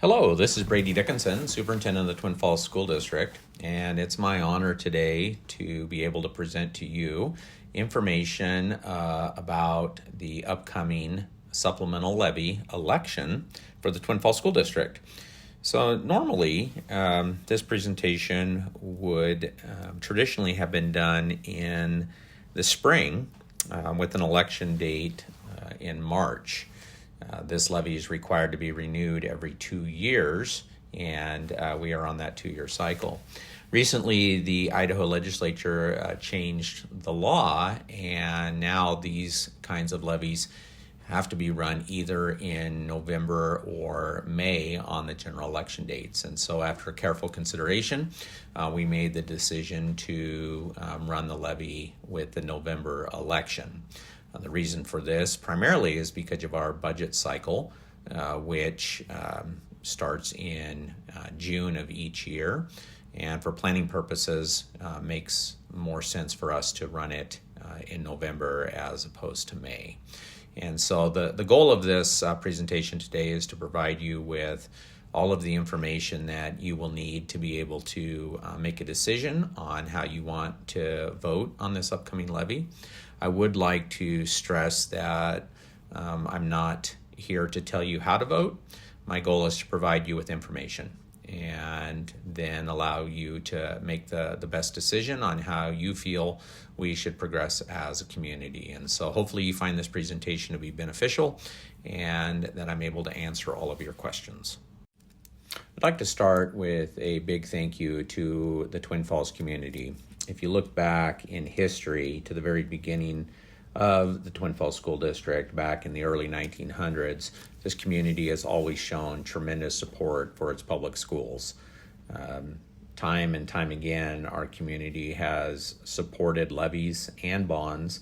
Hello, this is Brady Dickinson, Superintendent of the Twin Falls School District, and it's my honor today to be able to present to you information about the upcoming Supplemental Levy election for the Twin Falls School District. So normally, this presentation would traditionally have been done in the spring with an election date in March. This levy is required to be renewed every 2 years, and we are on that 2-year cycle. Recently, the Idaho legislature changed the law, and now these kinds of levies have to be run either in November or May on the general election dates. And so after careful consideration, we made the decision to run the levy with the November election. The reason for this primarily is because of our budget cycle, which starts in June of each year. And for planning purposes, makes more sense for us to run it in November as opposed to May. And so the goal of this presentation today is to provide you with all of the information that you will need to be able to make a decision on how you want to vote on this upcoming levy. I would like to stress that I'm not here to tell you how to vote. My goal is to provide you with information and then allow you to make the best decision on how you feel we should progress as a community. And so hopefully you find this presentation to be beneficial and that I'm able to answer all of your questions. I'd like to start with a big thank you to the Twin Falls community. If you look back in history to the very beginning of the Twin Falls School District back in the early 1900s, this community has always shown tremendous support for its public schools. Time and time again, our community has supported levies and bonds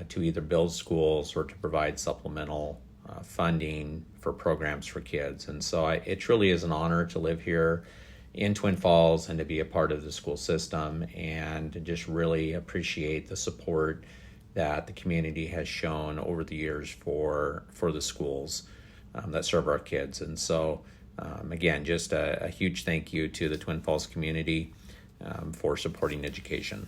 to either build schools or to provide supplemental funding for programs for kids. And so it truly is an honor to live here in Twin Falls and to be a part of the school system, and to just really appreciate the support that the community has shown over the years for the schools that serve our kids. And so again, just a huge thank you to the Twin Falls community for supporting education.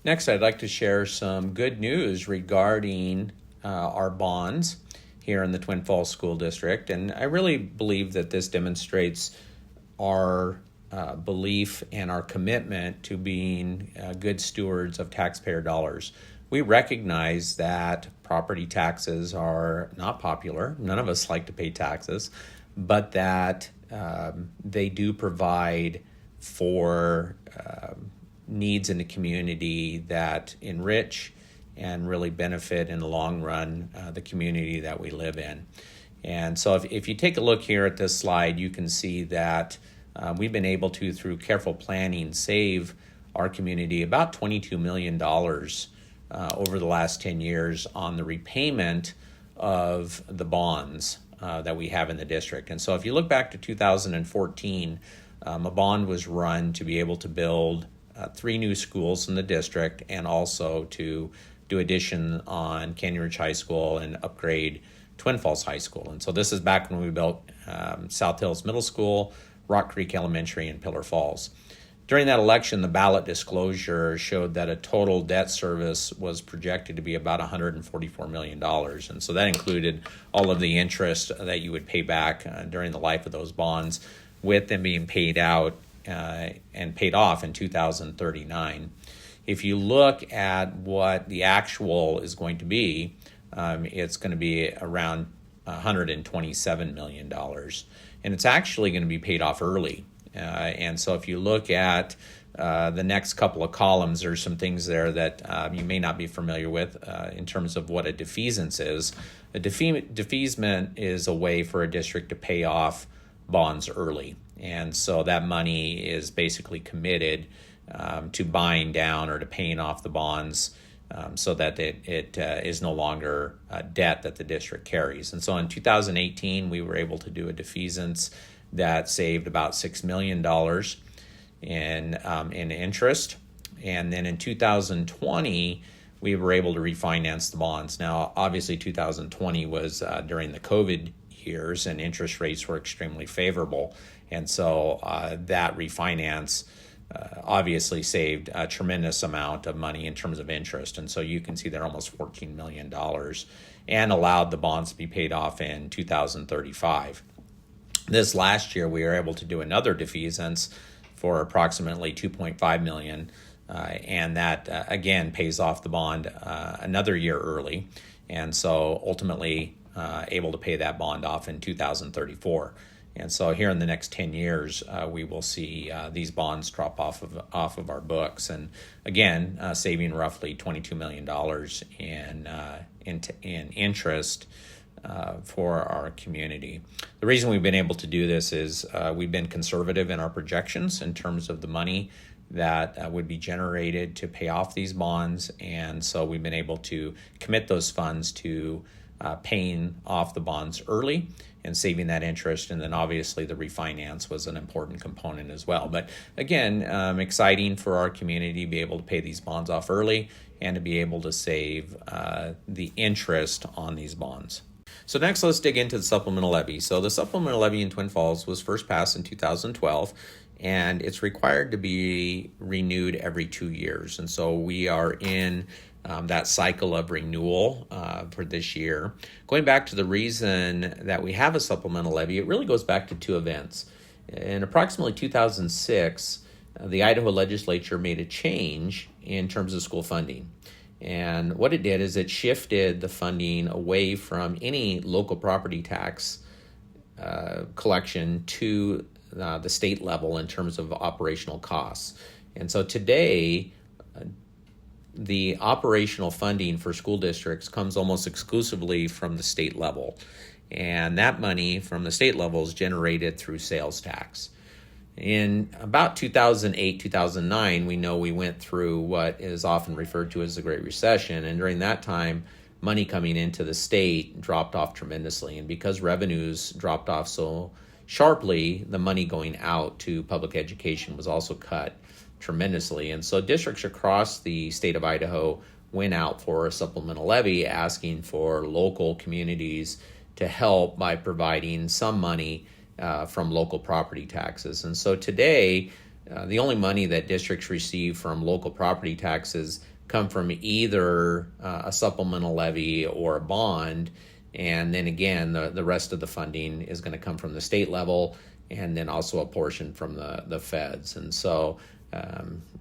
Next, I'd like to share some good news regarding our bonds here in the Twin Falls School District. And I really believe that this demonstrates our belief and our commitment to being good stewards of taxpayer dollars. We recognize that property taxes are not popular. None of us like to pay taxes, but that they do provide for needs in the community that enrich and really benefit in the long run the community that we live in. And so if you take a look here at this slide, you can see that we've been able to, through careful planning, save our community about $22 million over the last 10 years on the repayment of the bonds that we have in the district. And so if you look back to 2014, a bond was run to be able to build 3 new schools in the district and also to do addition on Canyon Ridge High School and upgrade Twin Falls High School. And so this is back when we built South Hills Middle School, Rock Creek Elementary, and Pillar Falls. During that election, the ballot disclosure showed that a total debt service was projected to be about $144 million. And so that included all of the interest that you would pay back during the life of those bonds, with them being paid out and paid off in 2039. If you look at what the actual is going to be, it's going to be around $127 million. And it's actually going to be paid off early. And so if you look at the next couple of columns, there's some things there that you may not be familiar with in terms of what a defeasance is. A defeasement is a way for a district to pay off bonds early. And so that money is basically committed to buying down or to paying off the bonds so that it is no longer debt that the district carries. And so in 2018, we were able to do a defeasance that saved about $6 million in interest. And then in 2020, we were able to refinance the bonds. Now, obviously, 2020 was during the COVID years, and interest rates were extremely favorable. And so that refinance obviously saved a tremendous amount of money in terms of interest. And so you can see they're almost $14 million, and allowed the bonds to be paid off in 2035. This last year, we were able to do another defeasance for approximately $2.5 million, and that again pays off the bond another year early, and so ultimately able to pay that bond off in 2034. And so here in the next 10 years, we will see these bonds drop off of our books, and again saving roughly $22 million in interest for our community. The reason we've been able to do this is we've been conservative in our projections in terms of the money that would be generated to pay off these bonds, and so we've been able to commit those funds to paying off the bonds early and saving that interest, and then obviously the refinance was an important component as well. But again, exciting for our community to be able to pay these bonds off early and to be able to save the interest on these bonds. So next, let's dig into the supplemental levy. So the supplemental levy in Twin Falls was first passed in 2012, and it's required to be renewed every 2 years. And so we are in that cycle of renewal for this year. Going back to the reason that we have a supplemental levy, it really goes back to two events. In approximately 2006, the Idaho legislature made a change in terms of school funding. And what it did is it shifted the funding away from any local property tax collection to the state level in terms of operational costs. And so today, the operational funding for school districts comes almost exclusively from the state level. And that money from the state level is generated through sales tax. In about 2008, 2009, we know we went through what is often referred to as the Great Recession. And during that time, money coming into the state dropped off tremendously. And because revenues dropped off so sharply, the money going out to public education was also cut tremendously. And so districts across the state of Idaho went out for a supplemental levy, asking for local communities to help by providing some money from local property taxes. And so today, the only money that districts receive from local property taxes come from either a supplemental levy or a bond. And then again, the rest of the funding is going to come from the state level, and then also a portion from the feds. And so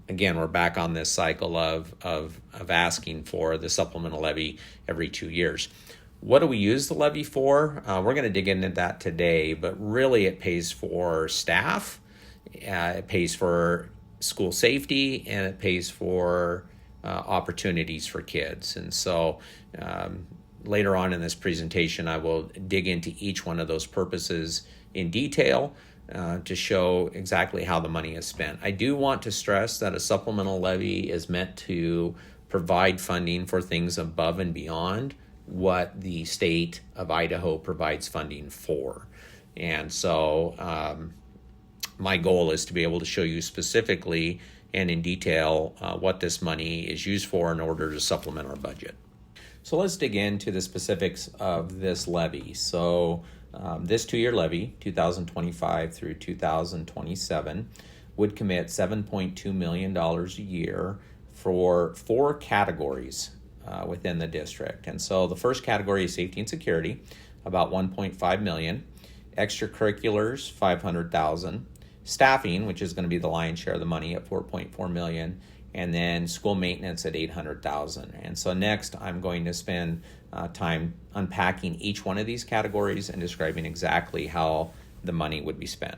again, we're back on this cycle of asking for the supplemental levy every 2 years. What do we use the levy for? We're going to dig into that today, but really it pays for staff, it pays for school safety, and it pays for opportunities for kids. And so later on in this presentation, I will dig into each one of those purposes in detail to show exactly how the money is spent. I do want to stress that a supplemental levy is meant to provide funding for things above and beyond what the state of Idaho provides funding for. And so my goal is to be able to show you specifically and in detail what this money is used for in order to supplement our budget. So let's dig into the specifics of this levy. So this 2-year levy, 2025 through 2027, would commit $7.2 million a year for 4 categories within the district. And so the first category is safety and security, about $1.5 million, extracurriculars, $500,000, staffing, which is going to be the lion's share of the money at $4.4 million, and then school maintenance at $800,000. And so next, I'm going to spend time unpacking each one of these categories and describing exactly how the money would be spent.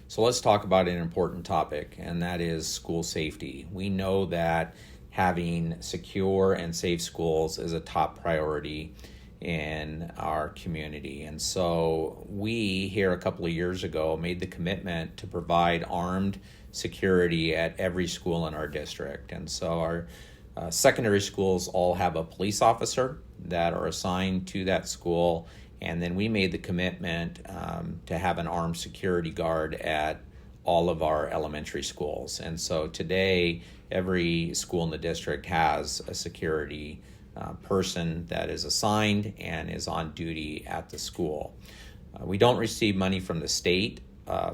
So let's talk about an important topic, and that is school safety. We know that having secure and safe schools is a top priority in our community. And so we here a couple of years ago made the commitment to provide armed security at every school in our district. And so our secondary schools all have a police officer that are assigned to that school. And then we made the commitment to have an armed security guard at all of our elementary schools. And so today, every school in the district has a security person that is assigned and is on duty at the school. We don't receive money from the state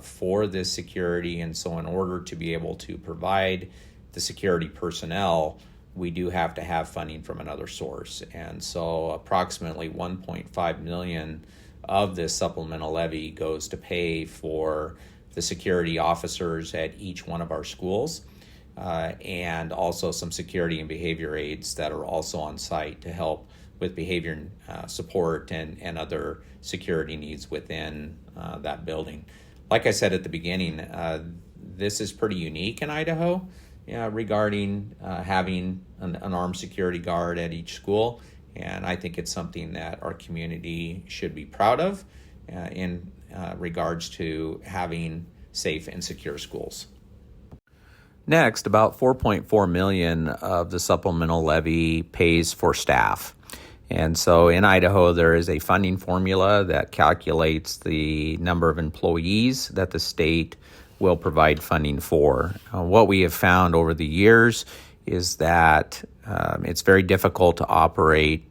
for this security, and so in order to be able to provide the security personnel, we do have to have funding from another source. And so approximately 1.5 million of this supplemental levy goes to pay for the security officers at each one of our schools, and also some security and behavior aides that are also on site to help with behavior support and other security needs within that building. Like I said at the beginning, this is pretty unique in Idaho regarding having an armed security guard at each school, and I think it's something that our community should be proud of in regards to having safe and secure schools. Next, about 4.4 million of the supplemental levy pays for staff. And so in Idaho, there is a funding formula that calculates the number of employees that the state will provide funding for. What we have found over the years is that it's very difficult to operate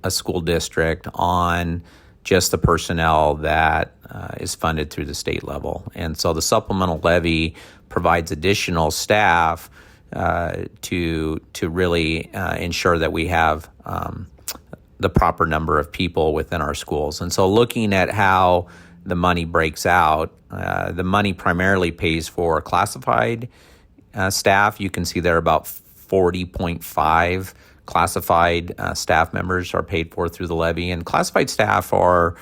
a school district on just the personnel that is funded through the state level. And so the supplemental levy provides additional staff to really ensure that we have the proper number of people within our schools. And so looking at how the money breaks out, the money primarily pays for classified staff. You can see there about 40.5 classified staff members are paid for through the levy. And classified staff are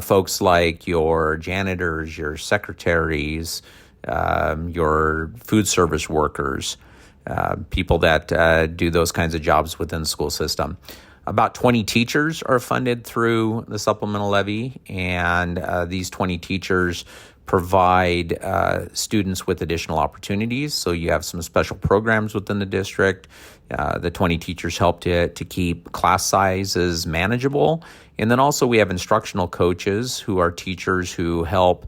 folks like your janitors, your secretaries, your food service workers, people that do those kinds of jobs within the school system. About 20 teachers are funded through the supplemental levy, and these 20 teachers provide students with additional opportunities. So you have some special programs within the district. The 20 teachers help to keep class sizes manageable. And then also we have instructional coaches who are teachers who help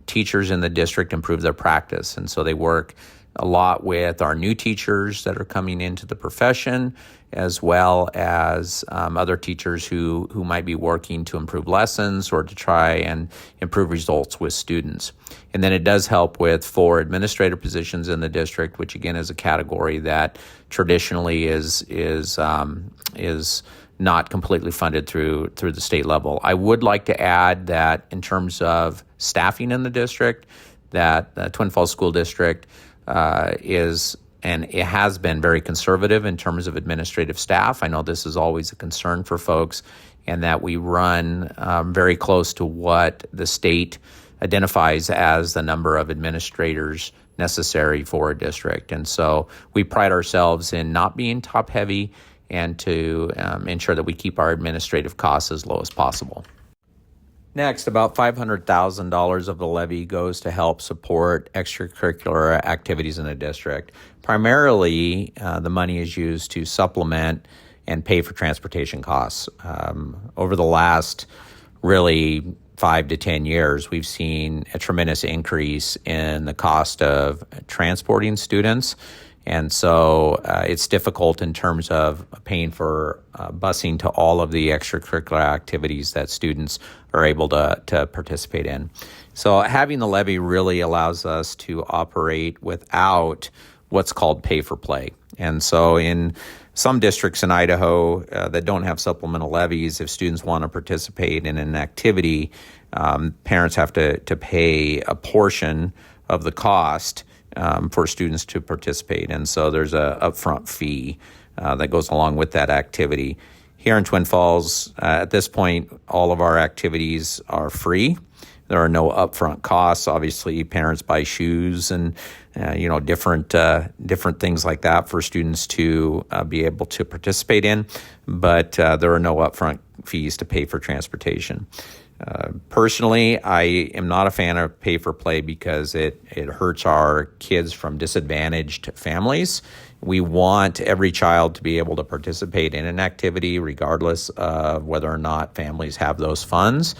teachers in the district improve their practice. And so they work a lot with our new teachers that are coming into the profession, as well as other teachers who might be working to improve lessons or to try and improve results with students. And then it does help with 4 administrative positions in the district, which again is a category that traditionally is not completely funded through the state level. I would like to add that in terms of staffing in the district, that the Twin Falls School District is, and it has been, very conservative in terms of administrative staff. I know this is always a concern for folks, and that we run very close to what the state identifies as the number of administrators necessary for a district. And so we pride ourselves in not being top heavy and to ensure that we keep our administrative costs as low as possible. Next, about $500,000 of the levy goes to help support extracurricular activities in the district. Primarily, the money is used to supplement and pay for transportation costs. Over the last really 5 to 10 years, we've seen a tremendous increase in the cost of transporting students. And so it's difficult in terms of paying for busing to all of the extracurricular activities that students are able to participate in. So having the levy really allows us to operate without what's called pay for play. And so in some districts in Idaho that don't have supplemental levies, if students want to participate in an activity, parents have to pay a portion of the cost for students to participate. And so there's a upfront fee that goes along with that activity. Here in Twin Falls, at this point, all of our activities are free. There are no upfront costs. Obviously, parents buy shoes and different things like that for students to be able to participate in, but there are no upfront fees to pay for transportation. Personally, I am not a fan of pay for play because it hurts our kids from disadvantaged families. We want every child to be able to participate in an activity regardless of whether or not families have those funds.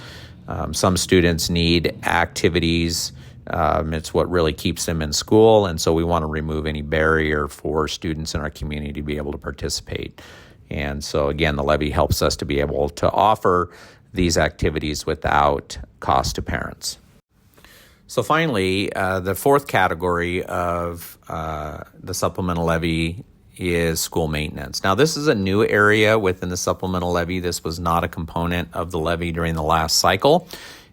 Some students need activities. It's what really keeps them in school, and so we want to remove any barrier for students in our community to be able to participate. And so again, the levy helps us to be able to offer these activities without cost to parents. So finally, the fourth category of the supplemental levy is school maintenance. Now, this is a new area within the supplemental levy. This was not a component of the levy during the last cycle.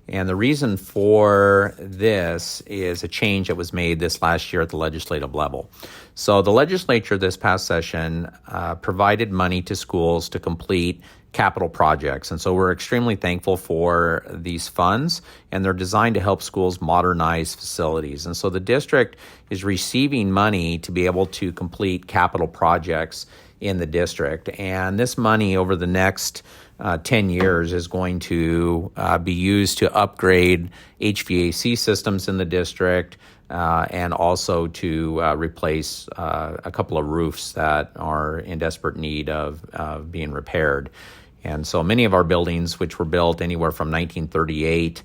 And the reason for this is a change that was made this last year at the legislative level. So the legislature this past session provided money to schools to complete capital projects. And so we're extremely thankful for these funds, and they're designed to help schools modernize facilities. And so the district is receiving money to be able to complete capital projects in the district. And this money over the next 10 years is going to be used to upgrade HVAC systems in the district and also to replace a couple of roofs that are in desperate need of being repaired. And so many of our buildings, which were built anywhere from 1938,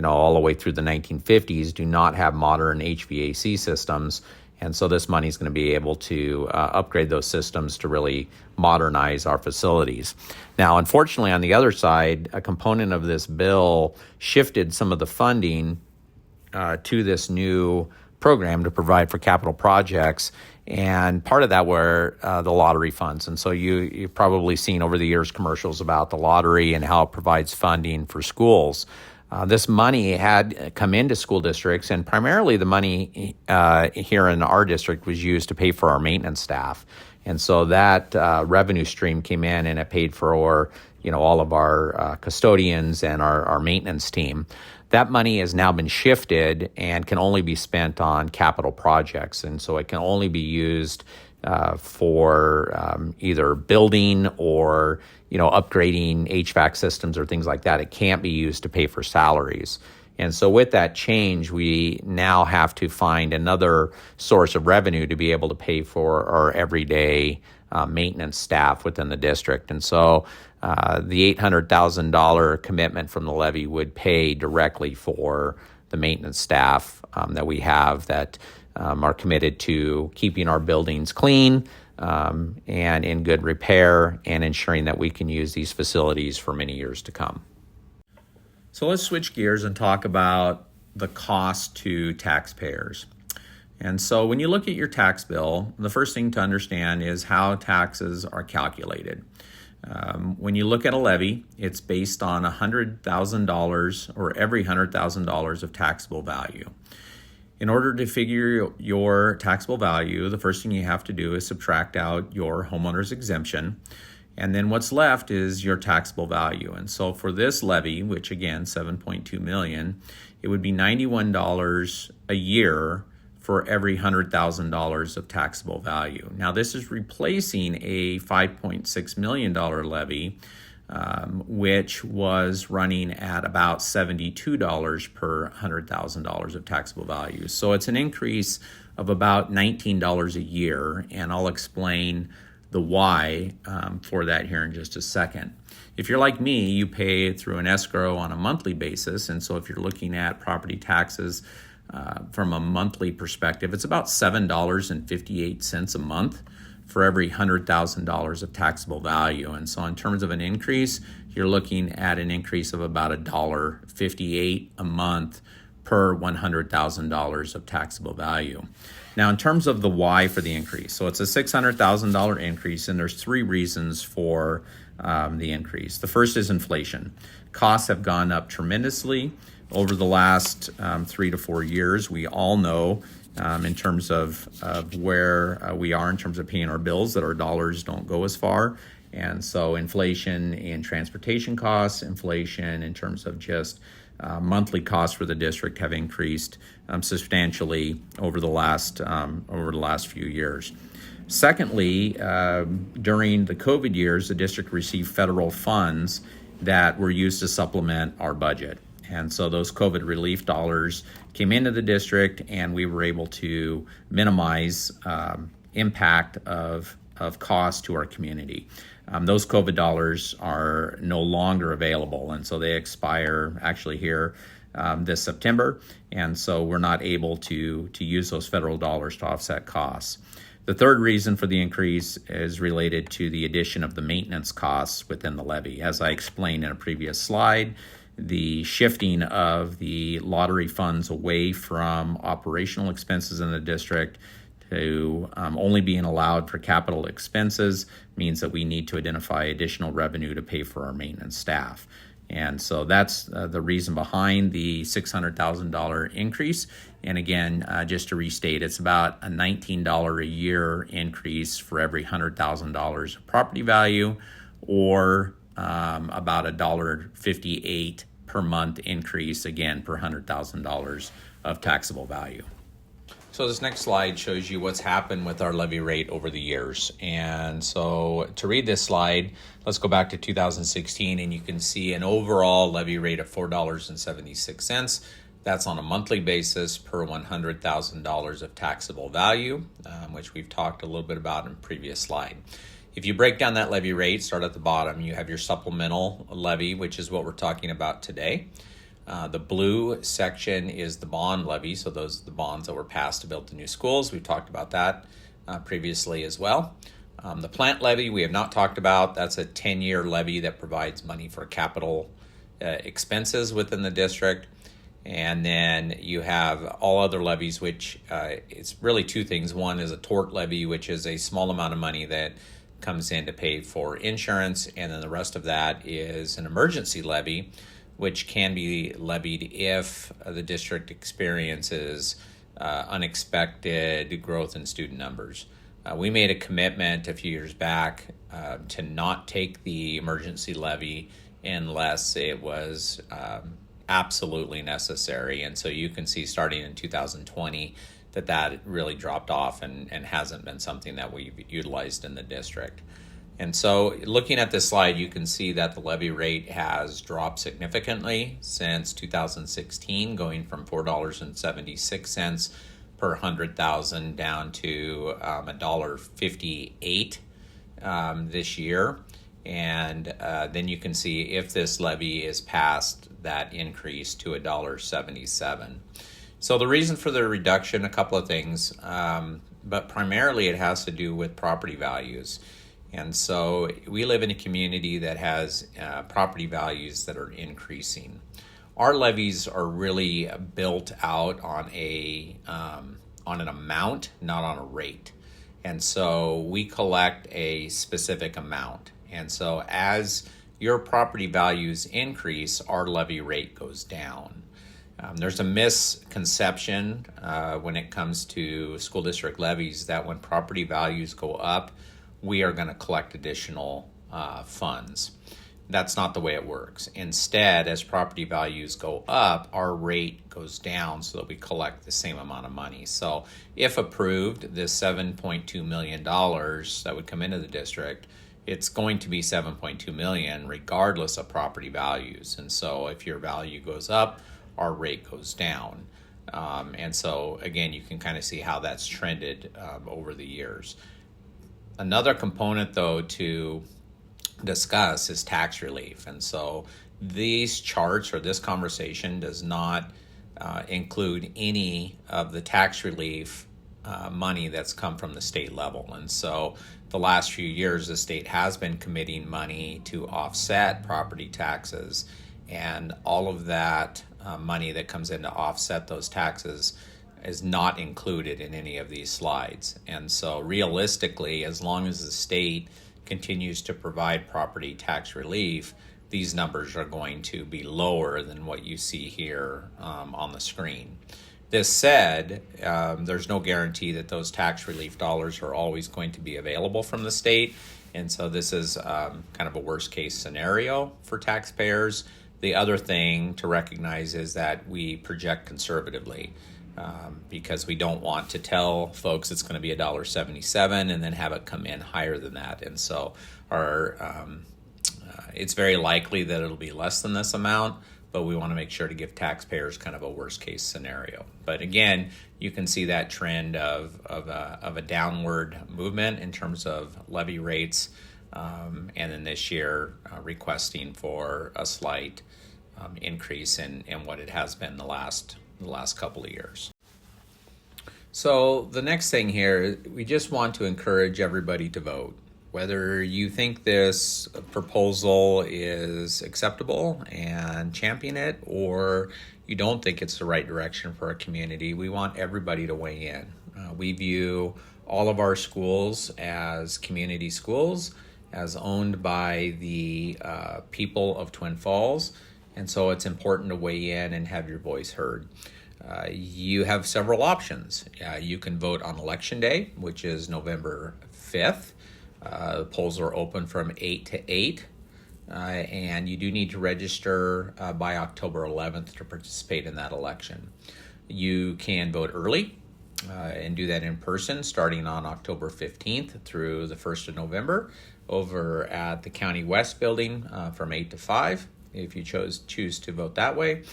all the way through the 1950s, do not have modern HVAC systems. And so this money is going to be able to upgrade those systems to really modernize our facilities. Now, unfortunately, on the other side, a component of this bill shifted some of the funding to this new program to provide for capital projects. And part of that were the lottery funds. And so you've probably seen over the years commercials about the lottery and how it provides funding for schools. This money had come into school districts, and primarily the money here in our district was used to pay for our maintenance staff. And so that revenue stream came in, and it paid for all of our custodians and our maintenance team. That money has now been shifted and can only be spent on capital projects. And so it can only be used for either building or upgrading HVAC systems or things like that. It can't be used to pay for salaries. And so with that change, we now have to find another source of revenue to be able to pay for our everyday maintenance staff within the district. And so the $800,000 commitment from the levy would pay directly for the maintenance staff that we have that are committed to keeping our buildings clean and in good repair and ensuring that we can use these facilities for many years to come. So let's switch gears and talk about the cost to taxpayers. And so when you look at your tax bill, the first thing to understand is how taxes are calculated. When you look at a levy, it's based on $100,000 or every $100,000 of taxable value. In order to figure your taxable value, the first thing you have to do is subtract out your homeowner's exemption. And then what's left is your taxable value. And so for this levy, which again, $7.2 million, it would be $91 a year for every $100,000 of taxable value. Now, this is replacing a $5.6 million levy, which was running at about $72 per $100,000 of taxable value. So it's an increase of about $19 a year, and I'll explain the why for that here in just a second. If you're like me, you pay through an escrow on a monthly basis, and so if you're looking at property taxes from a monthly perspective, it's about $7.58 a month for every $100,000 of taxable value. And so in terms of an increase, you're looking at an increase of about $1.58 a month per $100,000 of taxable value. Now, in terms of the why for the increase, so it's a $600,000 increase, and there's three reasons for the increase. The first is inflation. Costs have gone up tremendously over the last 3 to 4 years. We all know in terms of where we are in terms of paying our bills that our dollars don't go as far. And so inflation in transportation costs, inflation in terms of just monthly costs for the district have increased substantially over the last few years. Secondly, during the COVID years, the district received federal funds that were used to supplement our budget. And so those COVID relief dollars came into the district, and we were able to minimize impact of cost to our community. Those COVID dollars are no longer available, and so they expire actually here this September, and so we're not able to use those federal dollars to offset costs. The third reason for the increase is related to the addition of the maintenance costs within the levy. As I explained in a previous slide, the shifting of the lottery funds away from operational expenses in the district to only being allowed for capital expenses means that we need to identify additional revenue to pay for our maintenance staff. And so that's the reason behind the $600,000 increase. And again, just to restate, it's about a $19 a year increase for every $100,000 of property value, or about $1.58 per month increase, again, per $100,000 of taxable value. So this next slide shows you what's happened with our levy rate over the years. And so to read this slide, let's go back to 2016, and you can see an overall levy rate of $4.76. That's on a monthly basis per $100,000 of taxable value, which we've talked a little bit about in a previous slide. If you break down that levy rate, start at the bottom, you have your supplemental levy, which is what we're talking about today. The blue section is the bond levy, so those are the bonds that were passed to build the new schools. We've talked about that previously as well. The plant levy we have not talked about. That's a 10-year levy that provides money for capital expenses within the district. And then you have all other levies, which it's really two things. One is a tort levy, which is a small amount of money that comes in to pay for insurance, and then the rest of that is an emergency levy, which can be levied if the district experiences unexpected growth in student numbers. We made a commitment a few years back to not take the emergency levy unless it was absolutely necessary. And so you can see starting in 2020 that really dropped off and hasn't been something that we've utilized in the district. And so looking at this slide, you can see that the levy rate has dropped significantly since 2016, going from $4.76 per 100,000 down to $1.58 this year. And then you can see if this levy is passed, that increase to $1.77. So the reason for the reduction, a couple of things, but primarily it has to do with property values. And so we live in a community that has property values that are increasing. Our levies are really built out on an amount, not on a rate. And so we collect a specific amount. And so as your property values increase, our levy rate goes down. There's a misconception when it comes to school district levies that when property values go up, we are going to collect additional funds. That's not the way it works. Instead, as property values go up, our rate goes down so that we collect the same amount of money. So if approved, this $7.2 million that would come into the district, it's going to be $7.2 million regardless of property values. And so if your value goes up, our rate goes down. And so again, you can kind of see how that's trended over the years. Another component, though, to discuss is tax relief. And so these charts or this conversation does not include any of the tax relief money that's come from the state level. And so the last few years, the state has been committing money to offset property taxes, and all of that money that comes in to offset those taxes is not included in any of these slides. And so realistically, as long as the state continues to provide property tax relief, these numbers are going to be lower than what you see here on the screen. This said, there's no guarantee that those tax relief dollars are always going to be available from the state. And so this is kind of a worst case scenario for taxpayers. The other thing to recognize is that we project conservatively because we don't want to tell folks it's going to be $1.77 and then have it come in higher than that. And so it's very likely that it'll be less than this amount, but we want to make sure to give taxpayers kind of a worst case scenario. But again, you can see that trend of a downward movement in terms of levy rates, and then this year requesting for a slight increase in what it has been the last couple of years. So the next thing here, we just want to encourage everybody to vote. Whether you think this proposal is acceptable and champion it, or you don't think it's the right direction for our community, we want everybody to weigh in. We view all of our schools as community schools, as owned by the people of Twin Falls, and so it's important to weigh in and have your voice heard. You have several options. You can vote on Election Day, which is November 5th. The polls are open from 8 to 8, and you do need to register by October 11th to participate in that election. You can vote early and do that in person starting on October 15th through the 1st of November over at the County West building from 8 to 5 if you choose to vote that way.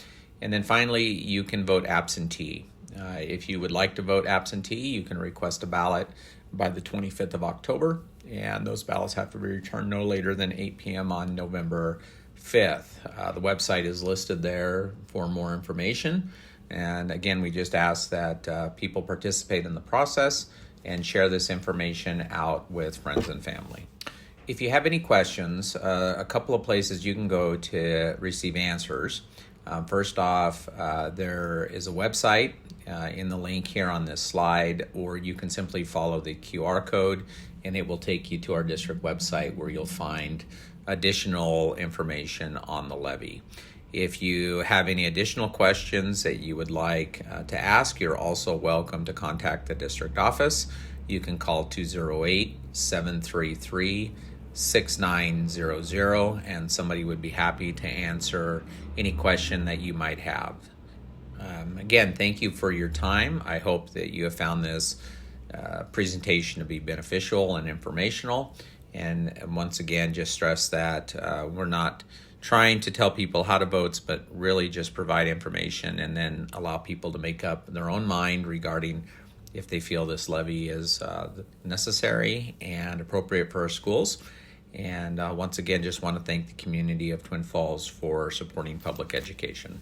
And then finally, you can vote absentee. If you would like to vote absentee, you can request a ballot by the 25th of October, and those ballots have to be returned no later than 8 p.m. on November 5th. The website is listed there for more information. And again, we just ask that people participate in the process and share this information out with friends and family. If you have any questions, a couple of places you can go to receive answers. First off, there is a website in the link here on this slide, or you can simply follow the QR code and it will take you to our district website where you'll find additional information on the levy. If you have any additional questions that you would like to ask, you're also welcome to contact the district office. You can call 208-733-6900 and somebody would be happy to answer any question that you might have. Again, thank you for your time. I hope that you have found this presentation to be beneficial and informational. And once again, just stress that we're not trying to tell people how to vote, but really just provide information and then allow people to make up their own mind regarding if they feel this levy is necessary and appropriate for our schools. And once again, just want to thank the community of Twin Falls for supporting public education.